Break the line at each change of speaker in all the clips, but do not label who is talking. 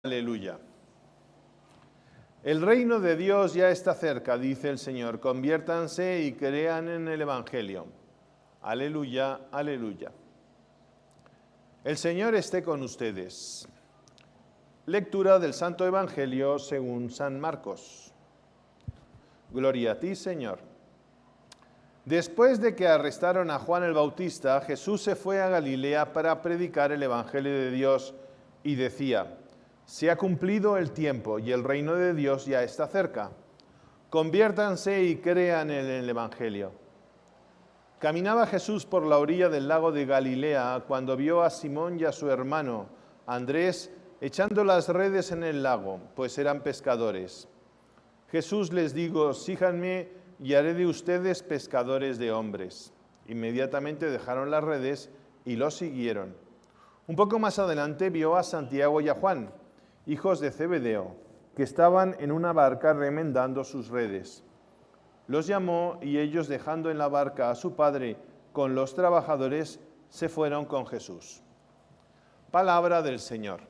Aleluya. El reino de Dios ya está cerca, dice el Señor. Conviértanse y crean en el Evangelio. Aleluya, aleluya. El Señor esté con ustedes. Lectura del Santo Evangelio según San Marcos. Gloria a ti, Señor. Después de que arrestaron a Juan el Bautista, Jesús se fue a Galilea para predicar el Evangelio de Dios y decía: se ha cumplido el tiempo y el reino de Dios ya está cerca. Conviértanse y crean en el Evangelio. Caminaba Jesús por la orilla del lago de Galilea cuando vio a Simón y a su hermano Andrés echando las redes en el lago, pues eran pescadores. Jesús les dijo: síganme y haré de ustedes pescadores de hombres. Inmediatamente dejaron las redes y lo siguieron. Un poco más adelante vio a Santiago y a Juan, hijos de Zebedeo, que estaban en una barca remendando sus redes. Los llamó y ellos, dejando en la barca a su padre con los trabajadores, se fueron con Jesús. Palabra del Señor.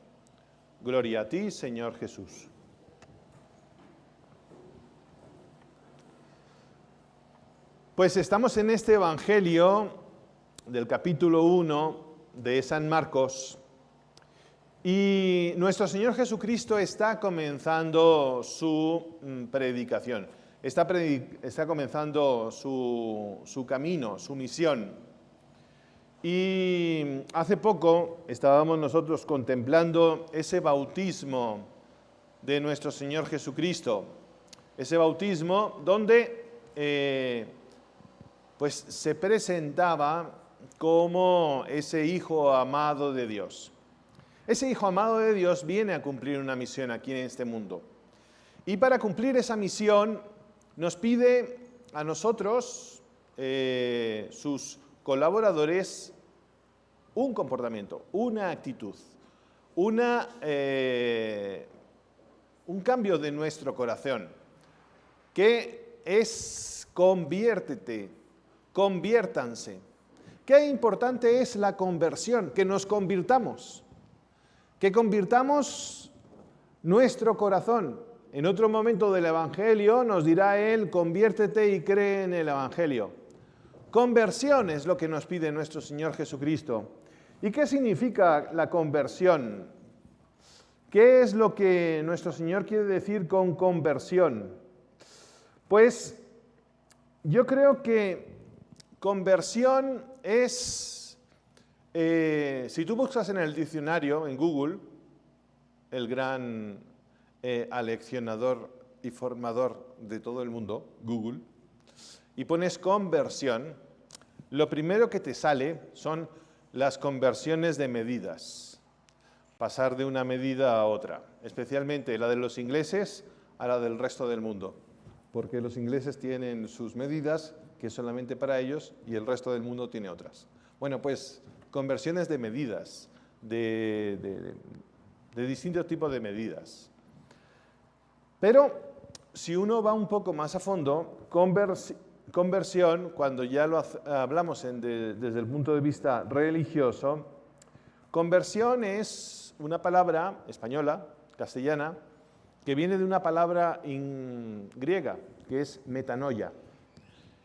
Gloria a ti, Señor Jesús. Pues estamos en este Evangelio del capítulo 1 de San Marcos. Y nuestro Señor Jesucristo está comenzando su predicación, está comenzando su camino, su misión. Y hace poco estábamos nosotros contemplando ese bautismo de nuestro Señor Jesucristo, ese bautismo donde pues se presentaba como ese Hijo amado de Dios. Ese Hijo amado de Dios viene a cumplir una misión aquí en este mundo. Y para cumplir esa misión nos pide a nosotros, sus colaboradores, un comportamiento, una actitud, un cambio de nuestro corazón, que es conviértete, conviértanse. Qué importante es la conversión, que nos convirtamos. Que convirtamos nuestro corazón. En otro momento del Evangelio nos dirá Él: conviértete y cree en el Evangelio. Conversión es lo que nos pide nuestro Señor Jesucristo. ¿Y qué significa la conversión? ¿Qué es lo que nuestro Señor quiere decir con conversión? Pues yo creo que conversión es... si tú buscas en el diccionario, en Google, el gran aleccionador y formador de todo el mundo, Google, y pones conversión, lo primero que te sale son las conversiones de medidas. Pasar de una medida a otra, especialmente la de los ingleses a la del resto del mundo, porque los ingleses tienen sus medidas, que es solamente para ellos, y el resto del mundo tiene otras. Bueno, pues conversiones de medidas, de distintos tipos de medidas. Pero si uno va un poco más a fondo, conversión, cuando ya lo hablamos desde el punto de vista religioso, conversión es una palabra española, castellana, que viene de una palabra griega, que es metanoia.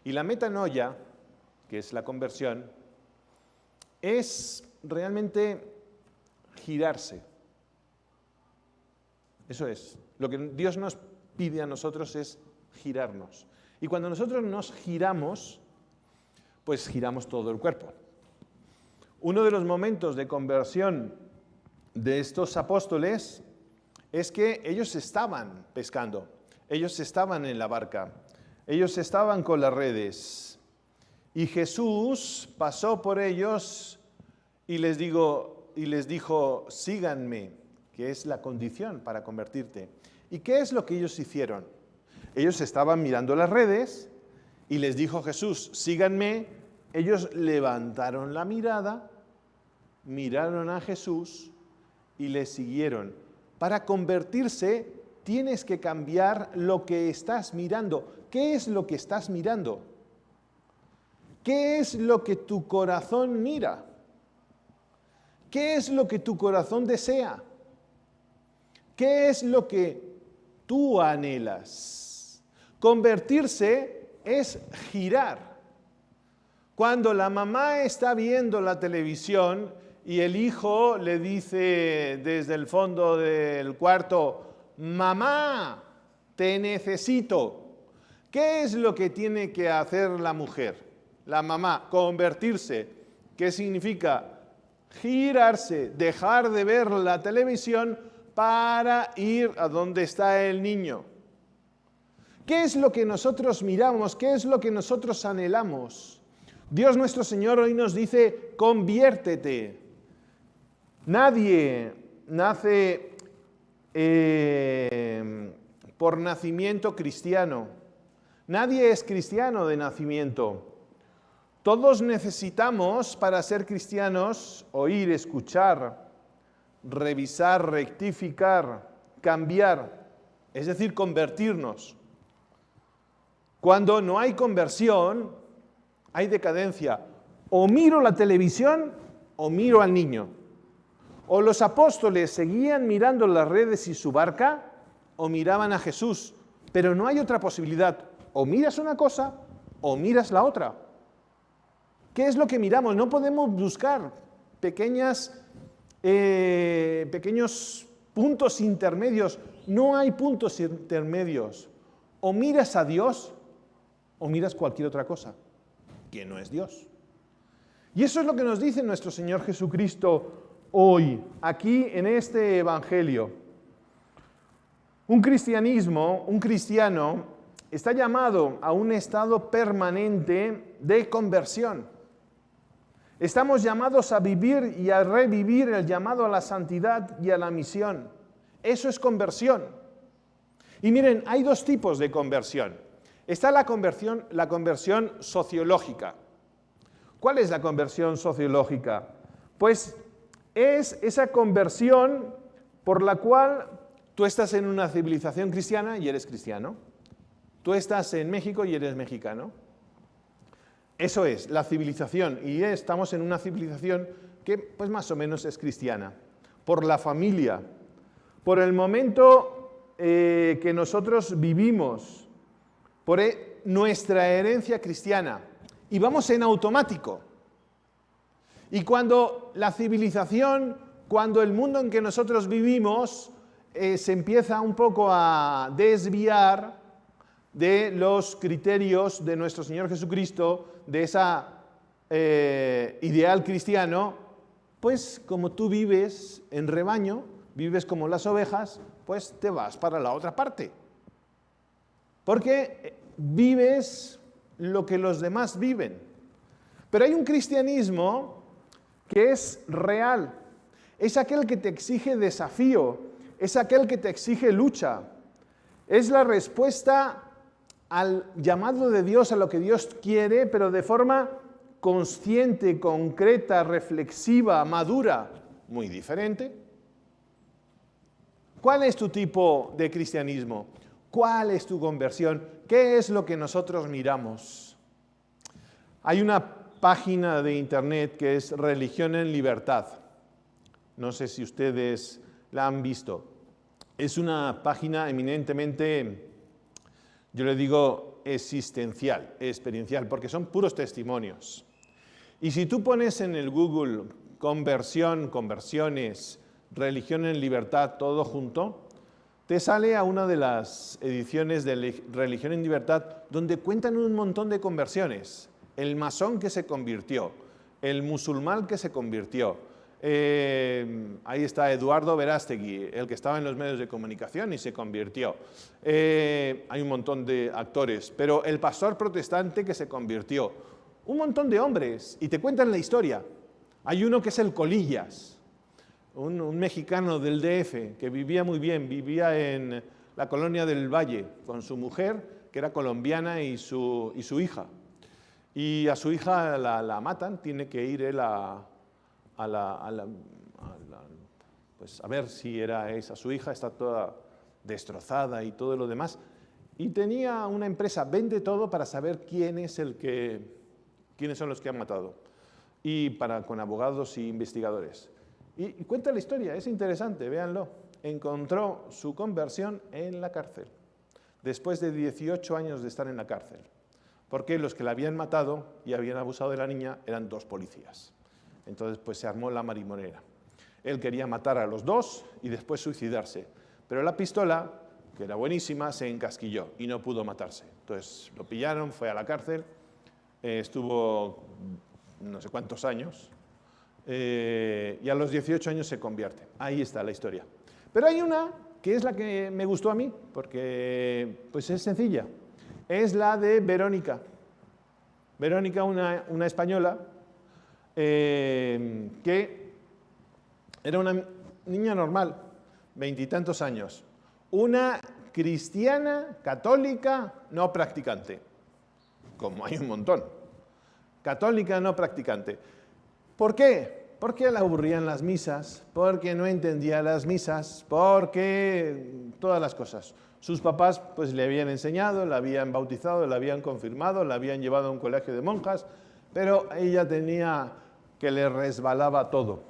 Y la metanoia, que es la conversión, es realmente girarse. Eso es. Lo que Dios nos pide a nosotros es girarnos. Y cuando nosotros nos giramos, pues giramos todo el cuerpo. Uno de los momentos de conversión de estos apóstoles es que ellos estaban pescando, ellos estaban en la barca, ellos estaban con las redes. Y Jesús pasó por ellos y les dijo: síganme, que es la condición para convertirte. ¿Y qué es lo que ellos hicieron? Ellos estaban mirando las redes y les dijo Jesús: síganme. Ellos levantaron la mirada, miraron a Jesús y le siguieron. Para convertirse tienes que cambiar lo que estás mirando. ¿Qué es lo que estás mirando? ¿Qué es lo que tu corazón mira? ¿Qué es lo que tu corazón desea? ¿Qué es lo que tú anhelas? Convertirse es girar. Cuando la mamá está viendo la televisión y el hijo le dice desde el fondo del cuarto, mamá, te necesito. ¿Qué es lo que tiene que hacer la mujer? La mamá, convertirse. ¿Qué significa? Girarse, dejar de ver la televisión para ir a donde está el niño. ¿Qué es lo que nosotros miramos? ¿Qué es lo que nosotros anhelamos? Dios nuestro Señor hoy nos dice, conviértete. Nadie nace por nacimiento cristiano. Nadie es cristiano de nacimiento. Todos necesitamos, para ser cristianos, oír, escuchar, revisar, rectificar, cambiar, es decir, convertirnos. Cuando no hay conversión, hay decadencia. O miro la televisión o miro al niño. O los apóstoles seguían mirando las redes y su barca o miraban a Jesús. Pero no hay otra posibilidad. O miras una cosa o miras la otra. ¿Qué es lo que miramos? No podemos buscar pequeños puntos intermedios. No hay puntos intermedios. O miras a Dios o miras cualquier otra cosa, que no es Dios. Y eso es lo que nos dice nuestro Señor Jesucristo hoy, aquí en este Evangelio. Un cristiano, está llamado a un estado permanente de conversión. Estamos llamados a vivir y a revivir el llamado a la santidad y a la misión. Eso es conversión. Y miren, hay dos tipos de conversión. Está la conversión sociológica. ¿Cuál es la conversión sociológica? Pues es esa conversión por la cual tú estás en una civilización cristiana y eres cristiano. Tú estás en México y eres mexicano. Eso es, la civilización. Y estamos en una civilización que pues más o menos es cristiana. Por la familia, por el momento que nosotros vivimos, por nuestra herencia cristiana. Y vamos en automático. Y cuando la civilización, cuando el mundo en que nosotros vivimos se empieza un poco a desviar de los criterios de nuestro Señor Jesucristo, de esa ideal cristiano, pues como tú vives en rebaño, vives como las ovejas, pues te vas para la otra parte. Porque vives lo que los demás viven. Pero hay un cristianismo que es real. Es aquel que te exige desafío, es aquel que te exige lucha. Es la respuesta al llamado de Dios, a lo que Dios quiere, pero de forma consciente, concreta, reflexiva, madura, muy diferente. ¿Cuál es tu tipo de cristianismo? ¿Cuál es tu conversión? ¿Qué es lo que nosotros miramos? Hay una página de internet que es Religión en Libertad. No sé si ustedes la han visto. Es una página eminentemente, yo le digo, existencial, experiencial, porque son puros testimonios. Y si tú pones en el Google conversión, conversiones, religión en libertad, todo junto, te sale a una de las ediciones de Religión en Libertad donde cuentan un montón de conversiones. El masón que se convirtió, el musulmán que se convirtió. Ahí está Eduardo Verástegui, el que estaba en los medios de comunicación y se convirtió. Hay un montón de actores, pero el pastor protestante que se convirtió. Un montón de hombres, y te cuentan la historia. Hay uno que es el Colillas, un mexicano del DF que vivía muy bien, vivía en la colonia del Valle con su mujer, que era colombiana, y su hija. Y a su hija la matan, tiene que ir él pues a ver si era esa su hija, está toda destrozada y todo lo demás. Y tenía una empresa, vende todo para saber quiénes son los que han matado, y con abogados y investigadores. Y cuenta la historia, es interesante, véanlo. encontró su conversión en la cárcel, después de 18 años de estar en la cárcel, porque los que la habían matado y habían abusado de la niña eran 2 policías. Entonces pues se armó la marimonera. Él quería matar a los 2 y después suicidarse, pero la pistola, que era buenísima, se encasquilló y no pudo matarse. Entonces lo pillaron, fue a la cárcel, estuvo no sé cuántos años, y a los 18 años se convierte. Ahí está la historia. Pero hay una que es la que me gustó a mí, porque pues es sencilla. Es la de Verónica. Verónica, una española, que era una niña normal, 20 y tantos años. Una cristiana, católica, no practicante, como hay un montón. Católica, no practicante. ¿Por qué? Porque la aburrían las misas, porque no entendía las misas, porque todas las cosas. Sus papás pues le habían enseñado, la habían bautizado, la habían confirmado, la habían llevado a un colegio de monjas, pero ella tenía que le resbalaba todo.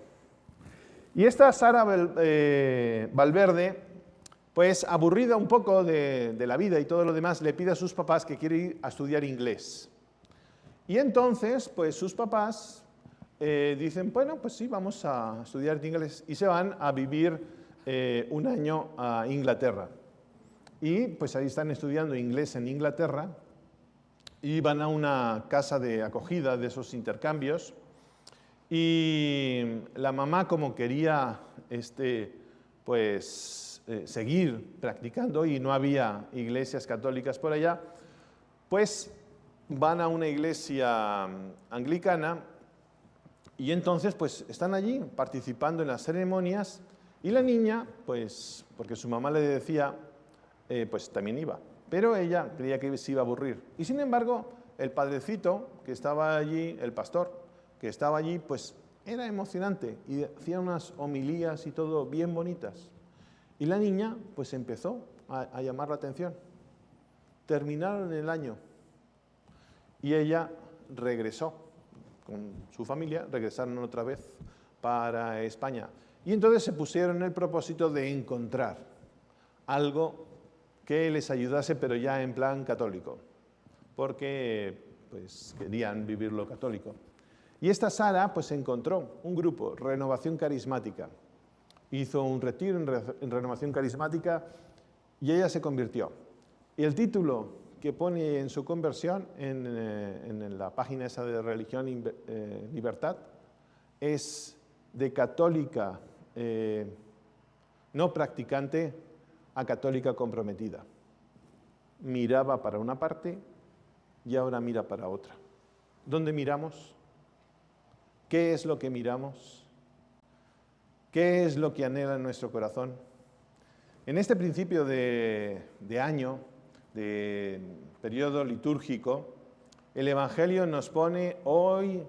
Y esta Sara Valverde, pues aburrida un poco de la vida y todo lo demás, le pide a sus papás que quiere ir a estudiar inglés. Y entonces, pues sus papás dicen, bueno, pues sí, vamos a estudiar inglés. Y se van a vivir un año a Inglaterra. Y pues ahí están estudiando inglés en Inglaterra y van a una casa de acogida de esos intercambios. Y la mamá, como quería seguir practicando y no había iglesias católicas por allá, pues van a una iglesia anglicana y entonces pues están allí participando en las ceremonias y la niña, pues porque su mamá le decía, pues también iba, pero ella creía que se iba a aburrir. Y sin embargo, el padrecito que estaba allí, el pastor que estaba allí, pues era emocionante y hacía unas homilías y todo bien bonitas. Y la niña pues empezó a llamar la atención. Terminaron el año y ella regresó con su familia, regresaron otra vez para España. Y entonces se pusieron el propósito de encontrar algo que les ayudase, pero ya en plan católico, porque pues querían vivir lo católico. Y esta Sara pues encontró un grupo, Renovación Carismática. Hizo un retiro en Renovación Carismática y ella se convirtió. Y el título que pone en su conversión en la página esa de Religión y Libertad es de católica no practicante a católica comprometida. Miraba para una parte y ahora mira para otra. ¿Dónde miramos? ¿Qué es lo que miramos? ¿Qué es lo que anhela en nuestro corazón? En este principio de año, de periodo litúrgico, el Evangelio nos pone hoy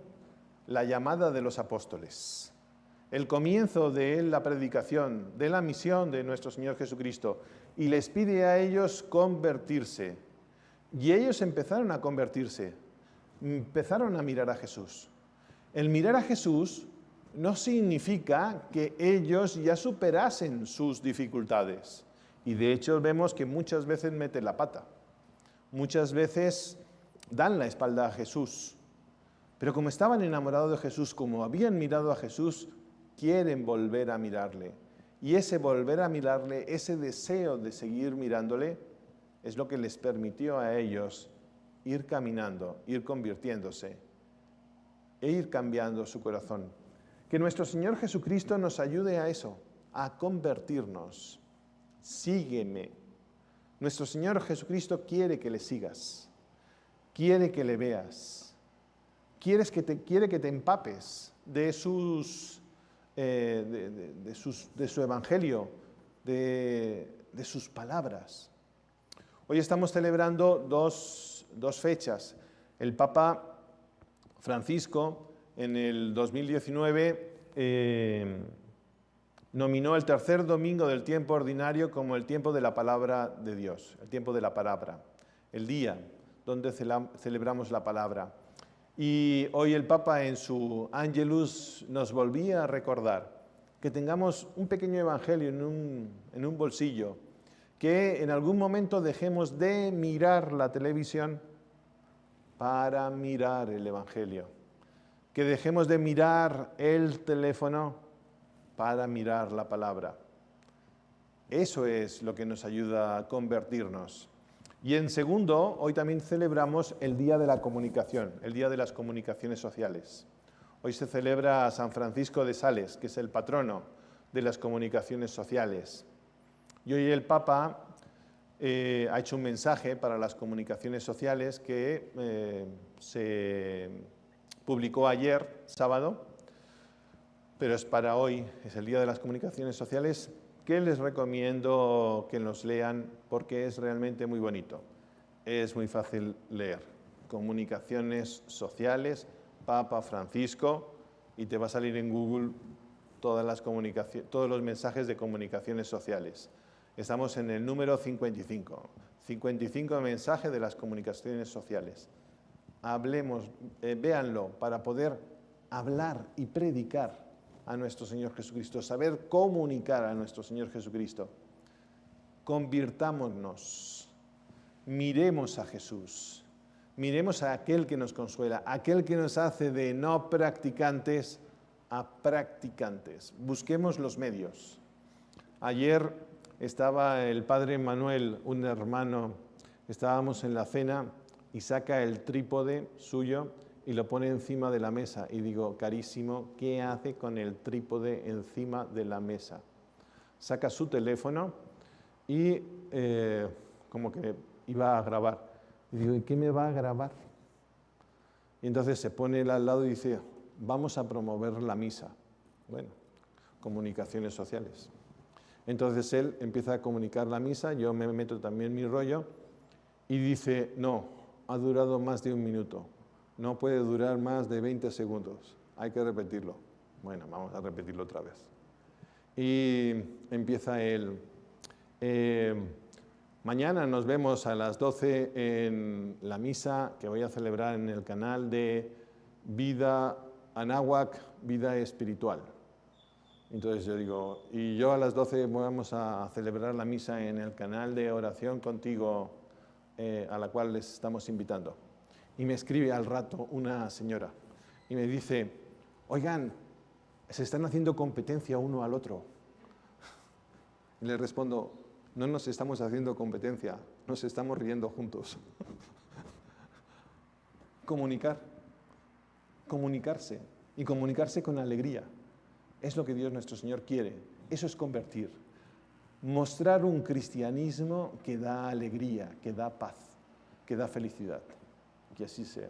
la llamada de los apóstoles, el comienzo de la predicación, de la misión de nuestro Señor Jesucristo, y les pide a ellos convertirse. Y ellos empezaron a convertirse, empezaron a mirar a Jesús. El mirar a Jesús no significa que ellos ya superasen sus dificultades. Y de hecho vemos que muchas veces meten la pata. Muchas veces dan la espalda a Jesús. Pero como estaban enamorados de Jesús, como habían mirado a Jesús, quieren volver a mirarle. Y ese volver a mirarle, ese deseo de seguir mirándole, es lo que les permitió a ellos ir caminando, ir convirtiéndose e ir cambiando su corazón. Que nuestro Señor Jesucristo nos ayude a eso, a convertirnos. Sígueme. Nuestro Señor Jesucristo quiere que le sigas, quiere que le veas, quiere que te empapes de su evangelio, de sus palabras. Hoy estamos celebrando dos fechas. El Papa Francisco en el 2019 nominó el tercer domingo del tiempo ordinario como el tiempo de la palabra de Dios, el tiempo de la palabra, el día donde celebramos la palabra. Y hoy el Papa en su Angelus nos volvía a recordar que tengamos un pequeño evangelio en un bolsillo, que en algún momento dejemos de mirar la televisión para mirar el evangelio, que dejemos de mirar el teléfono para mirar la palabra. Eso es lo que nos ayuda a convertirnos. Y en segundo, hoy también celebramos el Día de la Comunicación, el Día de las Comunicaciones Sociales. Hoy se celebra a San Francisco de Sales, que es el patrono de las comunicaciones sociales. Y hoy el Papa ha hecho un mensaje para las comunicaciones sociales que se publicó ayer, sábado, pero es para hoy, es el Día de las Comunicaciones Sociales, que les recomiendo que los lean porque es realmente muy bonito. Es muy fácil leer. Comunicaciones sociales, Papa Francisco, y te va a salir en Google todos los mensajes de comunicaciones sociales. Estamos en el número 55. 55 mensajes de las comunicaciones sociales. Hablemos, véanlo, para poder hablar y predicar a nuestro Señor Jesucristo, saber comunicar a nuestro Señor Jesucristo. Convirtámonos, miremos a Jesús, miremos a aquel que nos consuela, aquel que nos hace de no practicantes a practicantes. Busquemos los medios. Ayer estaba el padre Manuel, un hermano, estábamos en la cena y saca el trípode suyo y lo pone encima de la mesa. Y digo, carísimo, ¿qué hace con el trípode encima de la mesa? Saca su teléfono y como que iba a grabar. Y digo, ¿y qué me va a grabar? Y entonces se pone él al lado y dice, vamos a promover la misa. Bueno, comunicaciones sociales. Entonces él empieza a comunicar la misa, yo me meto también mi rollo y dice, no, ha durado más de 1 minuto. No puede durar más de 20 segundos. Hay que repetirlo. Bueno, vamos a repetirlo otra vez. Y empieza él. Mañana nos vemos a las 12 en la misa que voy a celebrar en el canal de Vida Anáhuac, Vida Espiritual. Entonces yo digo, y yo a las 12 vamos a celebrar la misa en el canal de oración contigo, a la cual les estamos invitando. Y me escribe al rato una señora y me dice, oigan, se están haciendo competencia uno al otro. Y le respondo, no nos estamos haciendo competencia, nos estamos riendo juntos. Comunicarse y comunicarse con alegría. Es lo que Dios nuestro Señor quiere. Eso es convertir. Mostrar un cristianismo que da alegría, que da paz, que da felicidad. Que así sea.